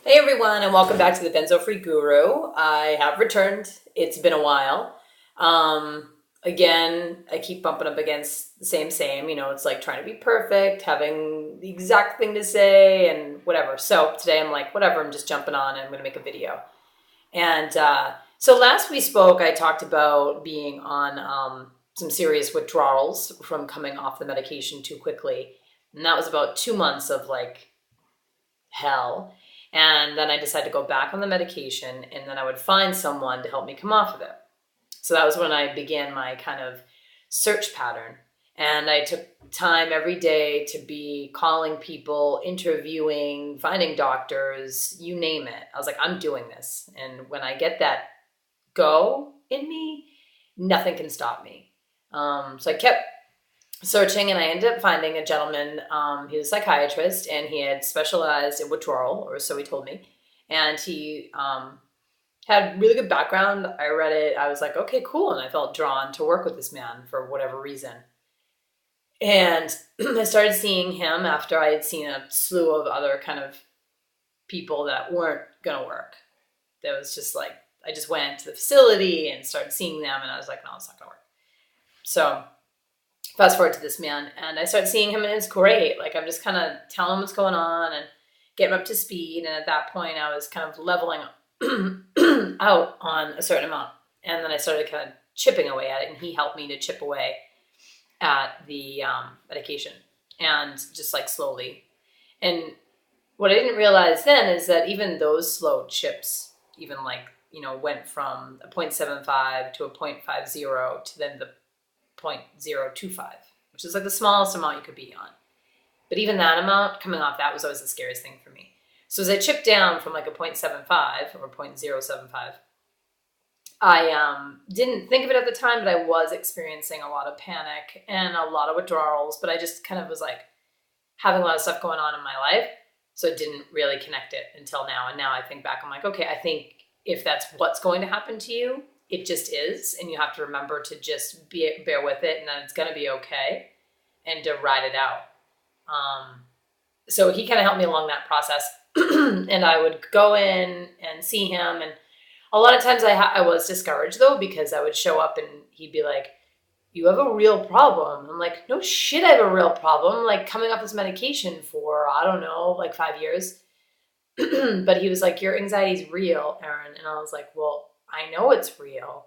Hey everyone, and welcome back to the Benzo Free Guru. I have returned. It's been a while. Again, I keep bumping up against the same. It's like trying to be perfect, having the exact thing to say, and whatever. So today I'm like, whatever, I'm just jumping on and I'm going to make a video. And so last we spoke, I talked about being on some serious withdrawals from coming off the medication too quickly. And that was about 2 months of like hell. And then I decided to go back on the medication, and then I would find someone to help me come off of it. So that was when I began my kind of search pattern. And I took time every day to be calling people, interviewing, finding doctors, you name it. I was like, I'm doing this. And when I get that go in me, nothing can stop me. So I kept searching, and I ended up finding a gentleman. He was a psychiatrist, and he had specialized in withdrawal, or so he told me. And he had really good background. I read it. I was like, okay, cool. And I felt drawn to work with this man for whatever reason. And I started seeing him after I had seen a slew of other kind of people that weren't going to work. That was just like, I just went to the facility and started seeing them, and I was like, no, it's not going to work. So fast forward to this man, and I started seeing him, and it's great. Like, I'm just kind of telling him what's going on and getting him up to speed. And at that point, I was kind of leveling out on a certain amount. And then I started kind of chipping away at it, and he helped me to chip away at the medication, and just like slowly. And what I didn't realize then is that even those slow chips, even like, went from a 0.75 to a 0.50 to then the 0.025, which is like the smallest amount you could be on. But even that amount, coming off that was always the scariest thing for me. So as I chipped down from like a 0.75 or 0.075, I didn't think of it at the time, but I was experiencing a lot of panic and a lot of withdrawals, but I just kind of was like having a lot of stuff going on in my life. So I didn't really connect it until now. And now I think back, I'm like, okay, I think if that's what's going to happen to you, it just is. And you have to remember to just bear with it, and that it's going to be okay, and to ride it out. So he kind of helped me along that process. And I would go in and see him, and a lot of times I was discouraged though, because I would show up and he'd be like, you have a real problem. I'm like, no shit, I have a real problem. Like, coming off this medication for, I don't know, like 5 years. But he was like, your anxiety is real, Erin. And I was like, well, I know it's real.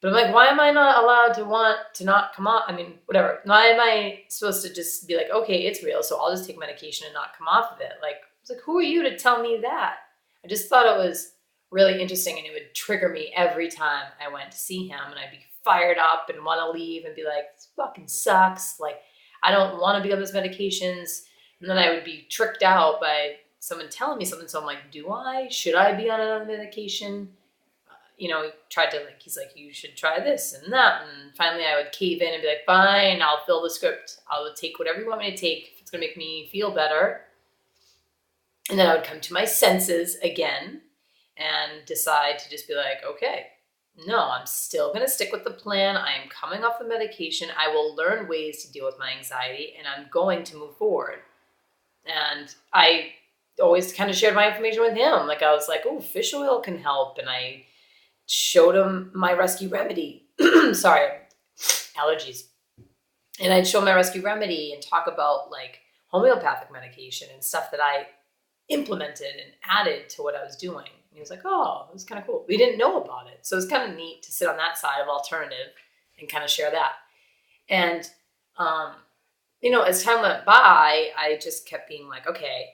But I'm like, why am I not allowed to want to not come off? I mean, whatever. Why am I supposed to just be like, okay, it's real, so I'll just take medication and not come off of it? Like, I was like, who are you to tell me that? I just thought it was really interesting, and it would trigger me every time I went to see him, and I'd be fired up and want to leave and be like, this fucking sucks. Like, I don't want to be on these medications. And then I would be tricked out by someone telling me something. So I'm like, do I? Should I be on another medication? He tried to, like, he's like, you should try this and that. And finally I would cave in and be like, fine, I'll fill the script. I'll take whatever you want me to take if it's going to make me feel better. And then I would come to my senses again and decide to just be like, okay, no, I'm still going to stick with the plan. I am coming off the medication. I will learn ways to deal with my anxiety, and I'm going to move forward. And I always kind of shared my information with him. Like, I was like, oh, fish oil can help. And I showed him my rescue remedy. Sorry, allergies. And I'd show my rescue remedy and talk about like homeopathic medication and stuff that I implemented and added to what I was doing. And he was like, oh, it was kind of cool. We didn't know about it. So it was kind of neat to sit on that side of alternative and kind of share that. And, as time went by, I just kept being like, okay,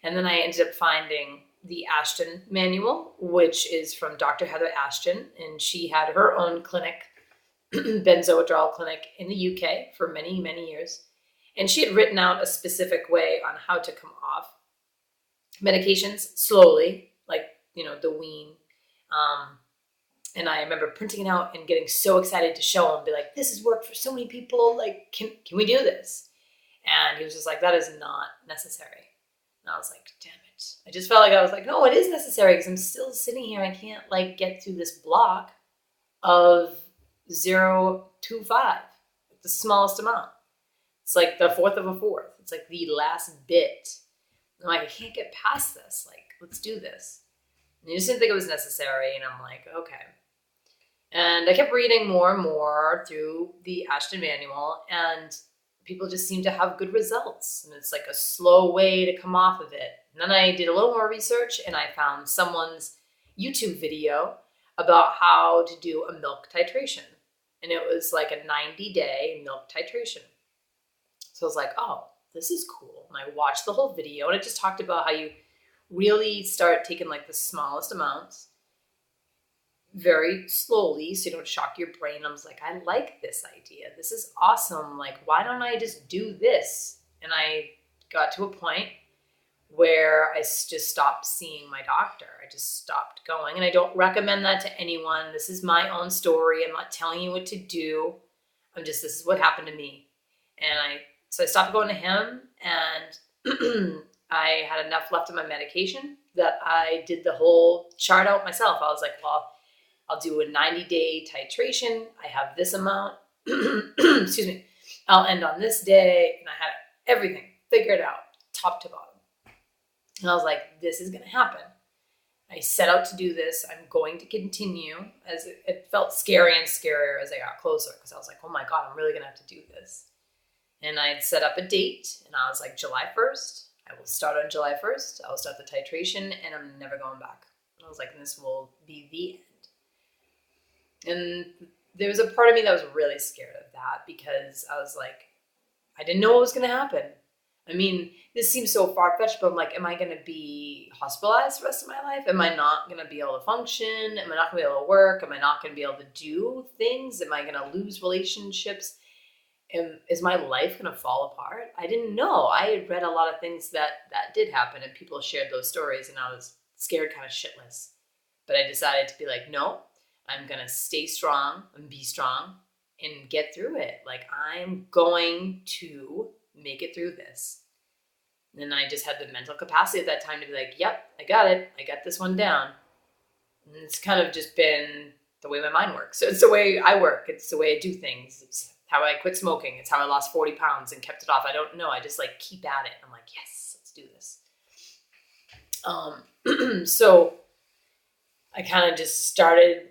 and then I ended up finding the Ashton manual, which is from Dr. Heather Ashton. And she had her own clinic, Benzo withdrawal clinic in the UK for many, many years. And she had written out a specific way on how to come off medications slowly, like, the wean. And I remember printing it out and getting so excited to show him, be like, this has worked for so many people. Like, can we do this? And he was just like, that is not necessary. And I was like, damn it. I just felt like I was like, no, it is necessary, because I'm still sitting here. I can't like get through this block of 0.25, the smallest amount. It's like the fourth of a fourth. It's like the last bit. I'm like, I can't get past this. Like, let's do this. And he just didn't think it was necessary. And I'm like, okay. And I kept reading more and more through the Ashton manual, and people just seem to have good results. And it's like a slow way to come off of it. And then I did a little more research, and I found someone's YouTube video about how to do a milk titration. And it was like a 90-day milk titration. So I was like, oh, this is cool. And I watched the whole video, and it just talked about how you really start taking like the smallest amounts very slowly so you don't shock your brain. I was like, I like this idea. This is awesome. Like, why don't I just do this? And I got to a point where I just stopped seeing my doctor. I just stopped going. And I don't recommend that to anyone. This is my own story. I'm not telling you what to do. This is what happened to me. And so I stopped going to him, and I had enough left of my medication that I did the whole chart out myself. I was like, well, I'll do a 90-day titration. I have this amount. Excuse me. I'll end on this day. And I had everything figured out, top to bottom. And I was like, this is going to happen. I set out to do this. I'm going to continue. As it felt scary and scarier as I got closer, because I was like, oh my God, I'm really going to have to do this. And I had set up a date, and I was like, July 1st. I will start on July 1st. I will start the titration, and I'm never going back. And I was like, and this will be the end. And there was a part of me that was really scared of that, because I was like, I didn't know what was going to happen. I mean, this seems so far-fetched, but I'm like, am I going to be hospitalized the rest of my life? Am I not going to be able to function? Am I not going to be able to work? Am I not going to be able to do things? Am I going to lose relationships? Is my life going to fall apart? I didn't know. I had read a lot of things that did happen, and people shared those stories, and I was scared kind of shitless. But I decided to be like, no, I'm going to stay strong and be strong and get through it. Like, I'm going to make it through this. And I just had the mental capacity at that time to be like, yep, I got it. I got this one down. And it's kind of just been the way my mind works. So it's the way I work. It's the way I do things. It's how I quit smoking. It's how I lost 40 pounds and kept it off. I don't know. I just like keep at it. I'm like, yes, let's do this. So I kind of just started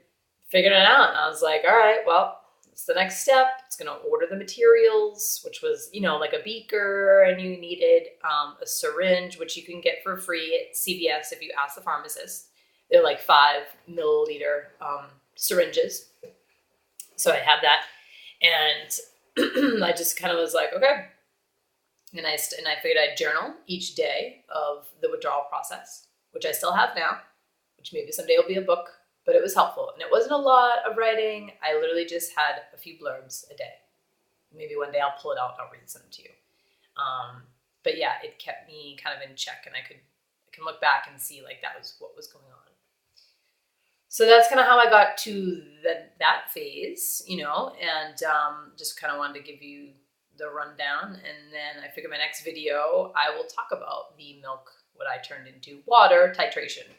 figuring it out. And I was like, all right, well, it's the next step. It's going to order the materials, which was, like a beaker, and you needed a syringe, which you can get for free at CVS if you ask the pharmacist. They're like 5 milliliter syringes. So I had that, and I just kind of was like, okay. And I figured I'd journal each day of the withdrawal process, which I still have now, which maybe someday will be a book. But it was helpful. And it wasn't a lot of writing. I literally just had a few blurbs a day. Maybe one day I'll pull it out and I'll read some to you. But yeah, it kept me kind of in check, and I can look back and see like that was what was going on. So that's kind of how I got to that phase, and just kind of wanted to give you the rundown. And then I figured my next video, I will talk about the milk, what I turned into water titration.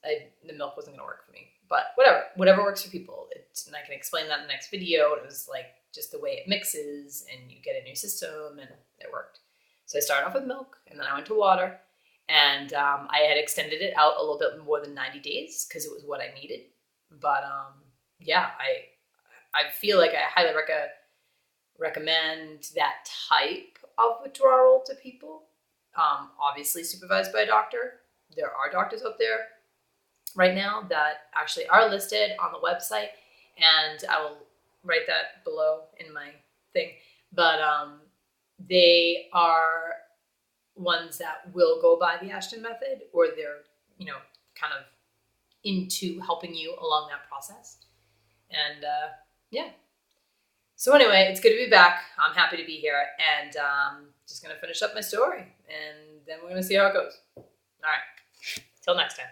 The milk wasn't going to work for me, but whatever works for people. And I can explain that in the next video. It was like just the way it mixes and you get it in your system, and it worked. So I started off with milk, and then I went to water, and I had extended it out a little bit more than 90 days because it was what I needed. But yeah, I feel like I highly recommend that type of withdrawal to people. Obviously supervised by a doctor. There are doctors out there right now that actually are listed on the website, and I will write that below in my thing. But they are ones that will go by the Ashton Method, or they're kind of into helping you along that process. And yeah. So anyway, it's good to be back. I'm happy to be here, and just gonna finish up my story, and then we're gonna see how it goes. All right. Till next time.